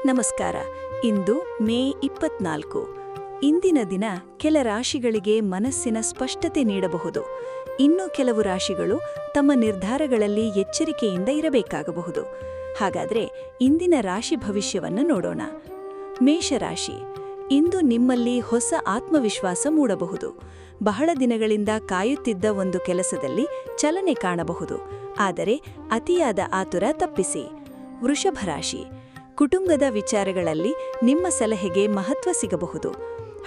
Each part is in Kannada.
ನಮಸ್ಕಾರ. ಇಂದು ಮೇ 24. ಇಂದಿನ ದಿನ ಕೆಲ ರಾಶಿಗಳಿಗೆ ಮನಸ್ಸಿನ ಸ್ಪಷ್ಟತೆ ನೀಡಬಹುದು. ಇನ್ನು ಕೆಲವು ರಾಶಿಗಳು ತಮ್ಮ ನಿರ್ಧಾರಗಳಲ್ಲಿ ಎಚ್ಚರಿಕೆಯಿಂದ ಇರಬೇಕಾಗಬಹುದು. ಹಾಗಾದ್ರೆ ಇಂದಿನ ರಾಶಿ ಭವಿಷ್ಯವನ್ನು ನೋಡೋಣ. ಮೇಷರಾಶಿ. ಇಂದು ನಿಮ್ಮಲ್ಲಿ ಹೊಸ ಆತ್ಮವಿಶ್ವಾಸ ಮೂಡಬಹುದು. ಬಹಳ ದಿನಗಳಿಂದ ಕಾಯುತ್ತಿದ್ದ ಒಂದು ಕೆಲಸದಲ್ಲಿ ಚಲನೆ ಕಾಣಬಹುದು. ಆದರೆ ಅತಿಯಾದ ಆತುರ ತಪ್ಪಿಸಿ. ವೃಷಭರಾಶಿ. ಕುಟುಂಬದ ವಿಚಾರಗಳಲ್ಲಿ ನಿಮ್ಮ ಸಲಹೆಗೆ ಮಹತ್ವ ಸಿಗಬಹುದು.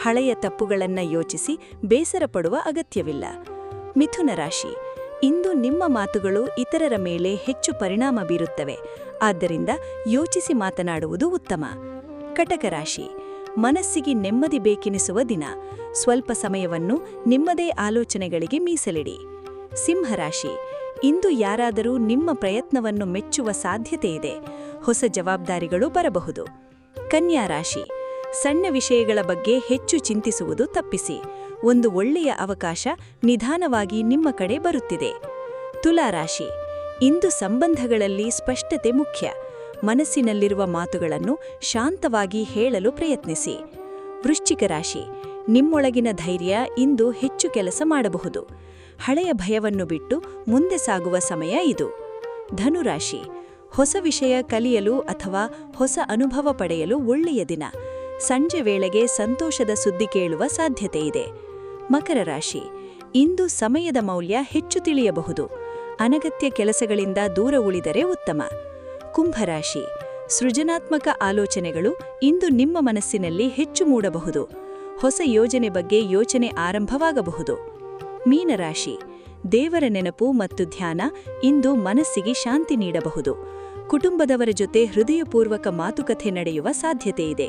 ಹಳೆಯ ತಪ್ಪುಗಳನ್ನು ಯೋಚಿಸಿ ಬೇಸರ ಪಡುವ ಅಗತ್ಯವಿಲ್ಲ. ಮಿಥುನ ರಾಶಿ. ಇಂದು ನಿಮ್ಮ ಮಾತುಗಳು ಇತರರ ಮೇಲೆ ಹೆಚ್ಚು ಪರಿಣಾಮ ಬೀರುತ್ತವೆ. ಆದ್ದರಿಂದ ಯೋಚಿಸಿ ಮಾತನಾಡುವುದು ಉತ್ತಮ. ಕಟಕ ರಾಶಿ. ಮನಸ್ಸಿಗೆ ನೆಮ್ಮದಿ ಬೇಕೆನಿಸುವ ದಿನ. ಸ್ವಲ್ಪ ಸಮಯವನ್ನು ನಿಮ್ಮದೇ ಆಲೋಚನೆಗಳಿಗೆ ಮೀಸಲಿಡಿ. ಸಿಂಹರಾಶಿ. ಇಂದು ಯಾರಾದರೂ ನಿಮ್ಮ ಪ್ರಯತ್ನವನ್ನು ಮೆಚ್ಚುವ ಸಾಧ್ಯತೆಯಿದೆ. ಹೊಸ ಜವಾಬ್ದಾರಿಗಳು ಬರಬಹುದು. ಕನ್ಯಾ ರಾಶಿ. ಸಣ್ಣ ವಿಷಯಗಳ ಬಗ್ಗೆ ಹೆಚ್ಚು ಚಿಂತಿಸುವುದು ತಪ್ಪಿಸಿ. ಒಂದು ಒಳ್ಳೆಯ ಅವಕಾಶ ನಿಧಾನವಾಗಿ ನಿಮ್ಮ ಕಡೆ ಬರುತ್ತಿದೆ. ತುಲಾ ರಾಶಿ. ಇಂದು ಸಂಬಂಧಗಳಲ್ಲಿ ಸ್ಪಷ್ಟತೆ ಮುಖ್ಯ. ಮನಸ್ಸಿನಲ್ಲಿರುವ ಮಾತುಗಳನ್ನು ಶಾಂತವಾಗಿ ಹೇಳಲು ಪ್ರಯತ್ನಿಸಿ. ವೃಶ್ಚಿಕ ರಾಶಿ. ನಿಮ್ಮೊಳಗಿನ ಧೈರ್ಯ ಇಂದು ಹೆಚ್ಚು ಕೆಲಸ ಮಾಡಬಹುದು. ಹಳೆಯ ಭಯವನ್ನು ಬಿಟ್ಟು ಮುಂದೆ ಸಾಗುವ ಸಮಯ ಇದು. ಧನುರಾಶಿ. ಹೊಸ ವಿಷಯ ಕಲಿಯಲು ಅಥವಾ ಹೊಸ ಅನುಭವ ಪಡೆಯಲು ಒಳ್ಳೆಯ ದಿನ. ಸಂಜೆ ವೇಳೆಗೆ ಸಂತೋಷದ ಸುದ್ದಿ ಕೇಳುವ ಸಾಧ್ಯತೆಯಿದೆ. ಮಕರ ರಾಶಿ. ಇಂದು ಸಮಯದ ಮೌಲ್ಯ ಹೆಚ್ಚು ತಿಳಿಯಬಹುದು. ಅನಗತ್ಯ ಕೆಲಸಗಳಿಂದ ದೂರ ಉಳಿದರೆ ಉತ್ತಮ. ಕುಂಭರಾಶಿ. ಸೃಜನಾತ್ಮಕ ಆಲೋಚನೆಗಳು ಇಂದು ನಿಮ್ಮ ಮನಸ್ಸಿನಲ್ಲಿ ಹೆಚ್ಚು ಮೂಡಬಹುದು. ಹೊಸ ಯೋಜನೆ ಬಗ್ಗೆ ಯೋಚನೆ ಆರಂಭವಾಗಬಹುದು. ಮೀನರಾಶಿ. ದೇವರ ನೆನಪು ಮತ್ತು ಧ್ಯಾನ ಇಂದು ಮನಸ್ಸಿಗೆ ಶಾಂತಿ ನೀಡಬಹುದು. ಕುಟುಂಬದವರ ಜೊತೆ ಹೃದಯಪೂರ್ವಕ ಮಾತುಕತೆ ನಡೆಯುವ ಸಾಧ್ಯತೆಯಿದೆ.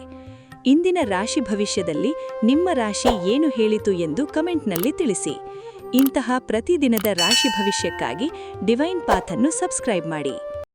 ಇಂದಿನ ರಾಶಿ ಭವಿಷ್ಯದಲ್ಲಿ ನಿಮ್ಮ ರಾಶಿ ಏನು ಹೇಳಿತು ಎಂದು ಕಮೆಂಟ್ನಲ್ಲಿ ತಿಳಿಸಿ. ಇಂತಹ ಪ್ರತಿದಿನದ ರಾಶಿ ಭವಿಷ್ಯಕ್ಕಾಗಿ ಡಿವೈನ್ ಪಾಥ್ ಅನ್ನು ಸಬ್ಸ್ಕ್ರೈಬ್ ಮಾಡಿ.